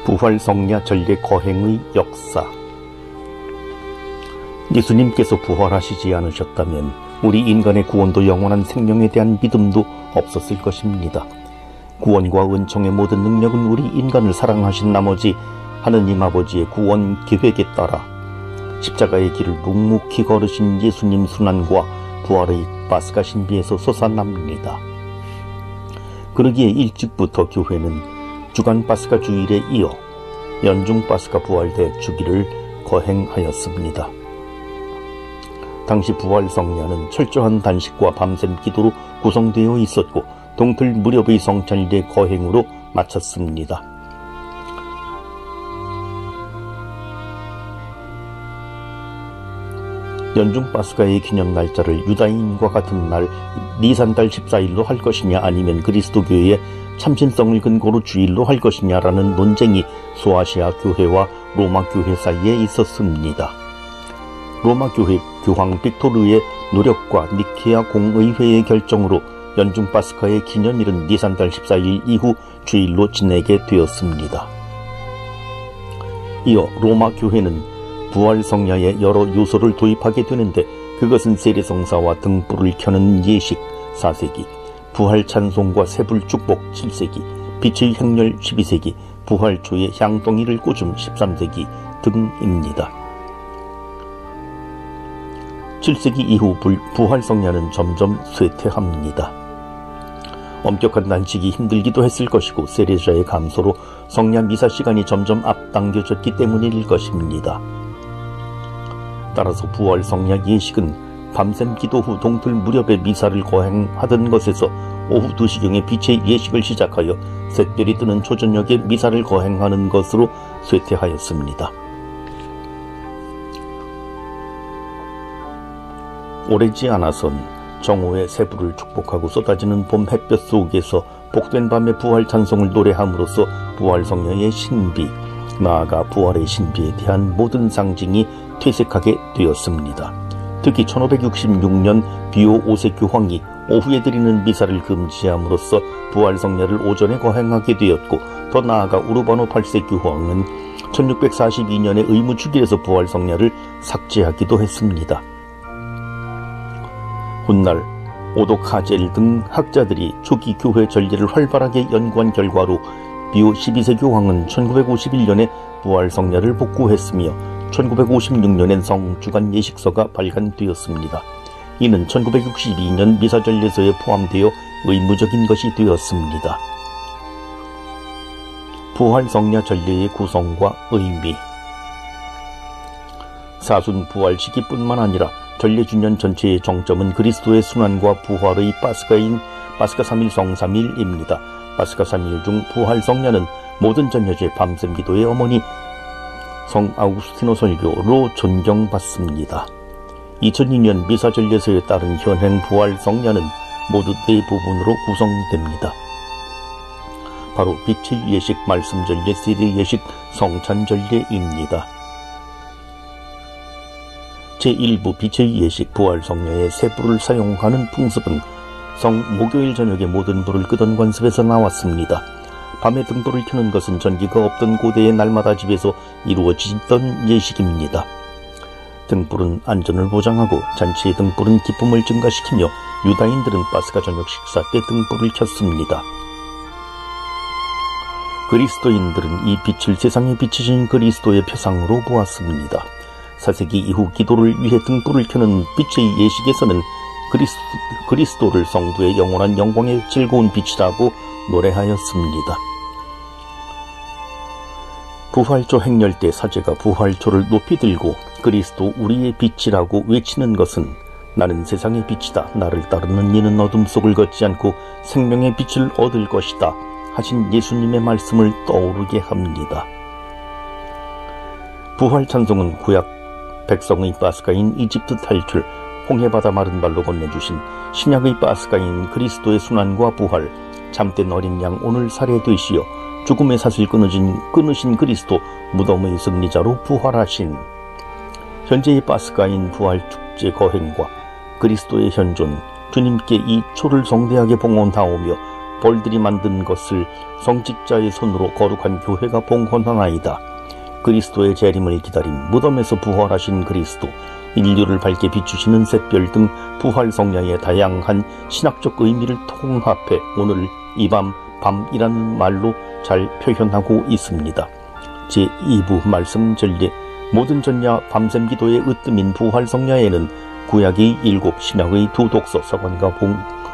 부활성야 전례 거행의 역사. 예수님께서 부활하시지 않으셨다면 우리 인간의 구원도 영원한 생명에 대한 믿음도 없었을 것입니다. 구원과 은총의 모든 능력은 우리 인간을 사랑하신 나머지 하느님 아버지의 구원 계획에 따라 십자가의 길을 묵묵히 걸으신 예수님 순환과 부활의 파스가 신비에서 솟아납니다. 그러기에 일찍부터 교회는 주간 파스가 주일에 이어 연중 파스가 부활 대주기를 거행하였습니다. 당시 부활 성야는 철저한 단식과 밤샘 기도로 구성되어 있었고 동틀 무렵의 성찬일의 거행으로 마쳤습니다. 연중 파스가의 기념 날짜를 유다인과 같은 날 니산달 14일로 할 것이냐 아니면 그리스도교의 참신성을 근거로 주일로 할 것이냐라는 논쟁이 소아시아 교회와 로마 교회 사이에 있었습니다. 로마 교회 교황 빅토르의 노력과 니케아 공의회의 결정으로 연중 파스카의 기념일은 니산달 14일 이후 주일로 지내게 되었습니다. 이어 로마 교회는 부활 성야에 여러 요소를 도입하게 되는데 그것은 세례성사와 등불을 켜는 예식 4세기, 부활 찬송과 세불 축복 7세기, 빛의 행렬 12세기, 부활초의 향동이를 꽂음 13세기 등입니다. 7세기 이후 부활 성야는 점점 쇠퇴합니다. 엄격한 단식이 힘들기도 했을 것이고 세례자의 감소로 성야 미사 시간이 점점 앞당겨졌기 때문일 것입니다. 따라서 부활 성야 예식은 밤샘 기도 후 동틀 무렵에 미사를 거행하던 것에서 오후 2시경에 빛의 예식을 시작하여 샛별이 뜨는 초저녁에 미사를 거행하는 것으로 쇠퇴하였습니다. 오래지 않아선 정오에 세불을 축복하고 쏟아지는 봄 햇볕 속에서 복된 밤의 부활 찬송을 노래함으로써 부활 성야의 신비, 나아가 부활의 신비에 대한 모든 상징이 퇴색하게 되었습니다. 특히 1566년 비오 5세 교황이 오후에 드리는 미사를 금지함으로써 부활 성야를 오전에 거행하게 되었고, 더 나아가 우르바노 8세 교황은 1642년에 의무주길에서 부활 성야를 삭제하기도 했습니다. 훗날 오도 카젤 등 학자들이 초기 교회 전례를 활발하게 연구한 결과로 비오 12세 교황은 1951년에 부활 성야를 복구했으며 1956년엔 성주간 예식서가 발간되었습니다. 이는 1962년 미사전례서에 포함되어 의무적인 것이 되었습니다. 부활 성야 전례의 구성과 의미. 사순 부활 시기뿐만 아니라 전례 주년 전체의 정점은 그리스도의 순환과 부활의 파스가인 파스가 3일 성삼일입니다. 파스가 3일 중 부활 성야는 모든 전여제 밤샘 기도의 어머니 성 아우구스티노 설교로 존경받습니다. 2002년 미사 전례서에 따른 현행 부활 성야는 모두 4부분으로 구성됩니다. 바로 빛의 예식, 말씀 전례, 세례 예식, 성찬 전례입니다. 제1부 빛의 예식 부활 성야의 세 불을 사용하는 풍습은 성 목요일 저녁에 모든 불을 끄던 관습에서 나왔습니다. 밤에 등불을 켜는 것은 전기가 없던 고대의 날마다 집에서 이루어지던 예식입니다. 등불은 안전을 보장하고 잔치의 등불은 기쁨을 증가시키며 유다인들은 파스가 저녁 식사 때 등불을 켰습니다. 그리스도인들은 이 빛을 세상에 비치신 그리스도의 표상으로 보았습니다. 4세기 이후 기도를 위해 등불을 켜는 빛의 예식에서는 그리스도를 성도의 영원한 영광의 즐거운 빛이라고 노래하였습니다. 부활초 행렬 때 사제가 부활초를 높이 들고 그리스도 우리의 빛이라고 외치는 것은 나는 세상의 빛이다. 나를 따르는 이는 어둠 속을 걷지 않고 생명의 빛을 얻을 것이다. 하신 예수님의 말씀을 떠오르게 합니다. 부활 찬송은 구약 백성의 파스가인 이집트 탈출, 홍해바다 마른 발로 건너주신 신약의 파스가인 그리스도의 순환과 부활, 참된 어린 양 오늘 살해되시어 죽음의 사슬 끊으신 그리스도 무덤의 승리자로 부활하신, 현재의 파스가인 부활축제 거행과 그리스도의 현존, 주님께 이 초를 성대하게 봉헌하오며 벌들이 만든 것을 성직자의 손으로 거룩한 교회가 봉헌하나이다. 그리스도의 재림을 기다린 무덤에서 부활하신 그리스도, 인류를 밝게 비추시는 샛별 등 부활 성야의 다양한 신학적 의미를 통합해 오늘 이 밤이라는 말로 잘 표현하고 있습니다. 제2부 말씀 전례, 모든 전야 밤샘 기도의 으뜸인 부활 성야에는 구약의 7, 신약의 2 독서, 서관과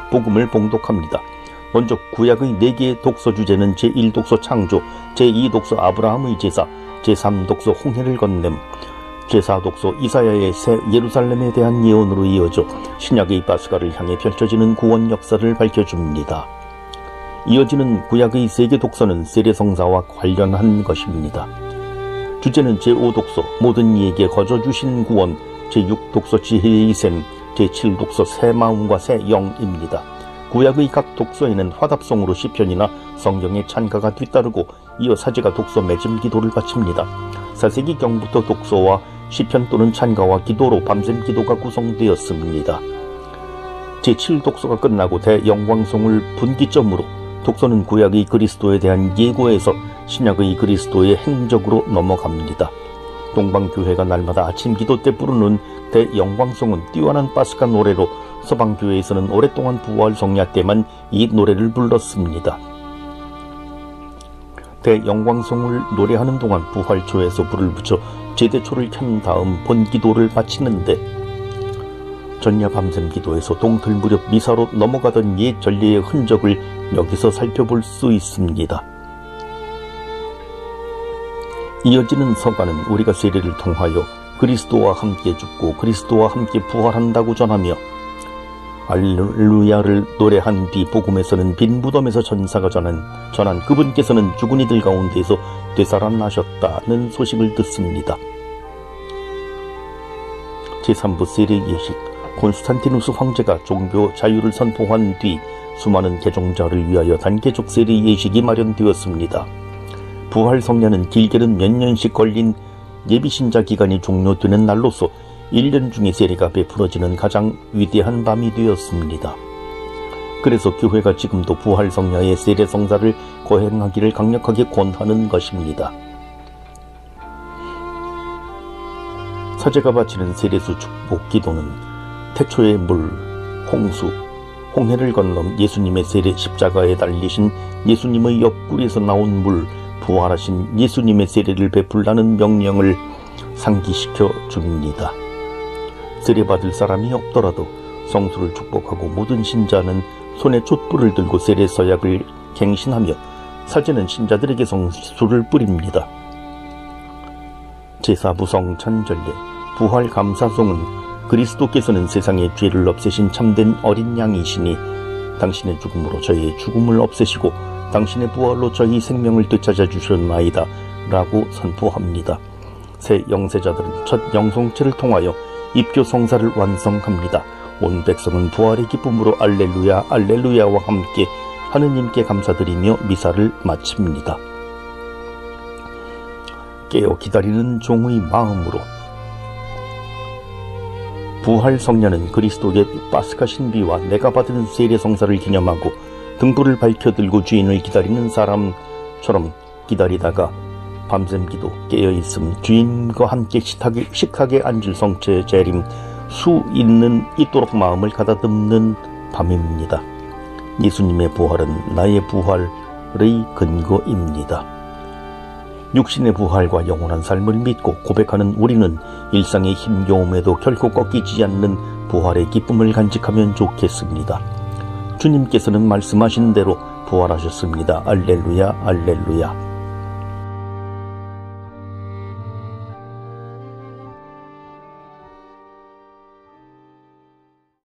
복음을 봉독합니다. 먼저 구약의 4개의 독서 주제는 제1독서 창조, 제2독서 아브라함의 제사, 제3독서 홍해를 건냄, 제4독서 이사야의 새 예루살렘에 대한 예언으로 이어져 신약의 바스가를 향해 펼쳐지는 구원 역사를 밝혀줍니다. 이어지는 구약의 3개 독서는 세례성사와 관련한 것입니다. 주제는 제5독서 모든 이에게 거저 주신 구원, 제6독서 지혜의 샘, 제7독서 새 마음과 새 영입니다. 구약의 각 독서에는 화답송으로 시편이나 성경의 찬가가 뒤따르고 이어 사제가 독서 맺음 기도를 바칩니다. 사세기경부터 독서와 시편 또는 찬가와 기도로 밤샘 기도가 구성되었습니다. 제7독서가 끝나고 대영광송을 분기점으로 독서는 구약의 그리스도에 대한 예고에서 신약의 그리스도의 행적으로 넘어갑니다. 동방교회가 날마다 아침 기도 때 부르는 대영광송은 뛰어난 파스카 노래로 서방교회에서는 오랫동안 부활 성야 때만 이 노래를 불렀습니다. 대영광송을 노래하는 동안 부활초에서 불을 붙여 제대초를 켠 다음 본기도를 바치는데, 전야 밤샘 기도에서 동틀 무렵 미사로 넘어가던 옛 전례의 흔적을 여기서 살펴볼 수 있습니다. 이어지는 서가는 우리가 세례를 통하여 그리스도와 함께 죽고 그리스도와 함께 부활한다고 전하며 할렐루야를 노래한 뒤 복음에서는 빈 무덤에서 전사가 전한 그분께서는 죽은 이들 가운데서 되살아나셨다는 소식을 듣습니다. 제3부 세례 예식, 콘스탄티누스 황제가 종교 자유를 선포한 뒤 수많은 개종자를 위하여 단계적 세례 예식이 마련되었습니다. 부활 성야는 길게는 몇 년씩 걸린 예비신자 기간이 종료되는 날로서 1년 중에 세례가 베풀어지는 가장 위대한 밤이 되었습니다. 그래서 교회가 지금도 부활 성야의 세례 성사를 거행하기를 강력하게 권하는 것입니다. 사제가 바치는 세례수 축복 기도는 태초의 물, 홍수, 홍해를 건넌 예수님의 세례, 십자가에 달리신 예수님의 옆구리에서 나온 물, 부활하신 예수님의 세례를 베풀라는 명령을 상기시켜 줍니다. 세례받을 사람이 없더라도 성수를 축복하고 모든 신자는 손에 촛불을 들고 세례 서약을 갱신하며 사제는 신자들에게 성수를 뿌립니다. 제4부 성찬전례, 부활 감사송은 그리스도께서는 세상의 죄를 없애신 참된 어린 양이시니 당신의 죽음으로 저희의 죽음을 없애시고 당신의 부활로 저희 생명을 되찾아 주셨나이다 라고 선포합니다. 새 영세자들은 첫 영성체를 통하여 입교 성사를 완성합니다. 온 백성은 부활의 기쁨으로 알렐루야 알렐루야와 함께 하느님께 감사드리며 미사를 마칩니다. 깨어 기다리는 종의 마음으로 부활 성야는 그리스도의 파스카 신비와 내가 받은 세례 성사를 기념하고 등불을 밝혀 들고 주인을 기다리는 사람처럼 기다리다가 밤샘 기도, 깨어있음, 주인과 함께 식탁에 앉을 성체 재림 수 있도록 마음을 가다듬는 밤입니다. 예수님의 부활은 나의 부활의 근거입니다. 육신의 부활과 영원한 삶을 믿고 고백하는 우리는 일상의 힘겨움에도 결코 꺾이지 않는 부활의 기쁨을 간직하면 좋겠습니다. 주님께서는 말씀하신 대로 부활하셨습니다. 알렐루야, 알렐루야.